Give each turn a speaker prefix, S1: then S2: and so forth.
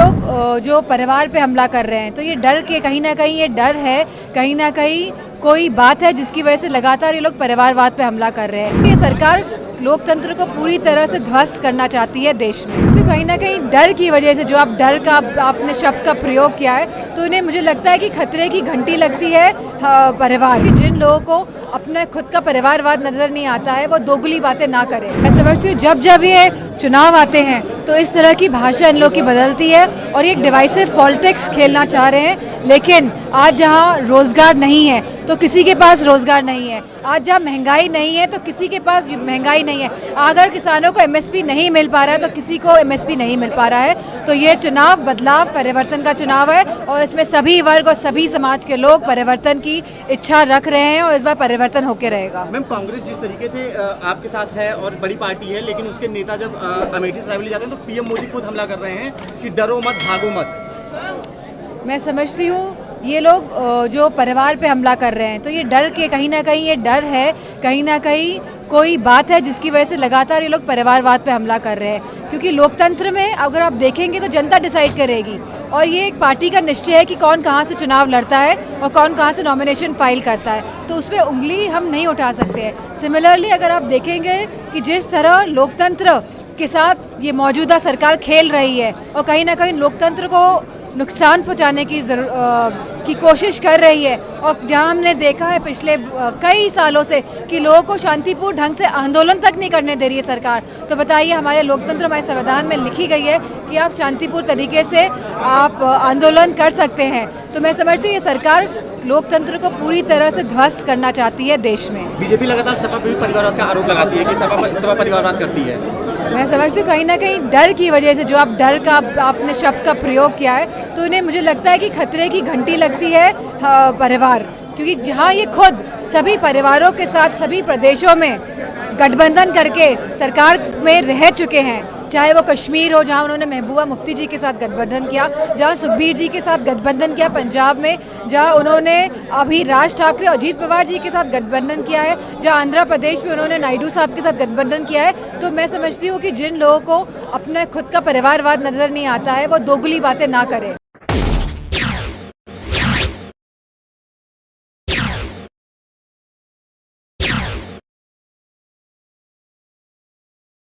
S1: लोग जो परिवार पे हमला कर रहे हैं, तो ये डर के कहीं ना कहीं ये डर है, कहीं ना कहीं कोई बात है जिसकी वजह से लगातार ये लोग परिवारवाद पे हमला कर रहे हैं। ये सरकार लोकतंत्र को पूरी तरह से ध्वस्त करना चाहती है देश में। तो कहीं ना कहीं डर की वजह से जो आप डर का आपने शब्द का प्रयोग किया है, तो इन्हें मुझे लगता है कि खतरे की घंटी लगती है परिवार की। जिन लोगों को अपना खुद का परिवारवाद नजर नहीं आता है, वो दोगली बातें ना करें। मैं समझती हूँ जब जब ये चुनाव आते हैं तो इस तरह की भाषा इन लोग की बदलती है और ये एक डिवाइसिव पॉलिटिक्स खेलना चाह रहे हैं। लेकिन आज जहाँ रोजगार नहीं है तो किसी के पास रोजगार नहीं है, आज जहाँ महंगाई नहीं है तो किसी के पास महंगाई नहीं है, अगर किसानों को एमएसपी नहीं मिल पा रहा है तो किसी को एमएसपी नहीं मिल पा रहा है। तो ये चुनाव बदलाव परिवर्तन का चुनाव है और इसमें सभी वर्ग और सभी समाज के लोग परिवर्तन की इच्छा रख रहे हैं और इस बार परिवर्तन होकर रहेगा।
S2: मैम, कांग्रेस जिस तरीके से आपके साथ है और बड़ी पार्टी है, लेकिन उसके नेता जब अमेठी से रायबरेली जाते हैं तो पीएम मोदी खुद हमला कर रहे हैं कि डरो मत, भागो मत।
S1: मैं समझती हूँ ये लोग जो परिवार पे हमला कर रहे हैं, तो ये डर के कहीं ना कहीं ये डर है, कहीं ना कहीं कोई बात है जिसकी वजह से लगातार ये लोग परिवारवाद पे हमला कर रहे हैं। क्योंकि लोकतंत्र में अगर आप देखेंगे तो जनता डिसाइड करेगी और ये एक पार्टी का निश्चय है कि कौन कहाँ से चुनाव लड़ता है और कौन कहाँ से नॉमिनेशन फाइल करता है, तो उस पर उंगली हम नहीं उठा सकते हैं। सिमिलरली अगर आप देखेंगे कि जिस तरह लोकतंत्र के साथ ये मौजूदा सरकार खेल रही है और कहीं ना कहीं लोकतंत्र को नुकसान पहुंचाने की कोशिश कर रही है, और जहां हमने देखा है पिछले कई सालों से कि लोगों को शांतिपूर्ण ढंग से आंदोलन तक नहीं करने दे रही है सरकार, तो बताइए हमारे लोकतंत्र, हमारे संविधान में लिखी गई है कि आप शांतिपूर्ण तरीके से आप आंदोलन कर सकते हैं। तो मैं समझती हूँ ये सरकार लोकतंत्र को पूरी तरह से ध्वस्त करना चाहती है देश में।
S2: बीजेपी लगातार सपा पे भी परिवारवाद का आरोप लगाती है कि सपा परिवारवाद करती है।
S1: मैं समझती हूँ कहीं ना कहीं डर की वजह से जो आप डर का आपने शब्द का प्रयोग किया है, तो इन्हें मुझे लगता है कि खतरे की घंटी लगती है परिवार। क्योंकि जहाँ ये खुद सभी परिवारों के साथ सभी प्रदेशों में गठबंधन करके सरकार में रह चुके हैं, चाहे वो कश्मीर हो जहाँ उन्होंने महबूबा मुफ्ती जी के साथ गठबंधन किया, जहाँ सुखबीर जी के साथ गठबंधन किया पंजाब में, जहाँ उन्होंने अभी राज ठाकरे और अजीत पवार जी के साथ गठबंधन किया है, जहाँ आंध्र प्रदेश में उन्होंने नायडू साहब के साथ गठबंधन किया है। तो मैं समझती हूँ कि जिन लोगों को अपना खुद का परिवारवाद नजर नहीं आता है, वो दोगली बातें ना करें।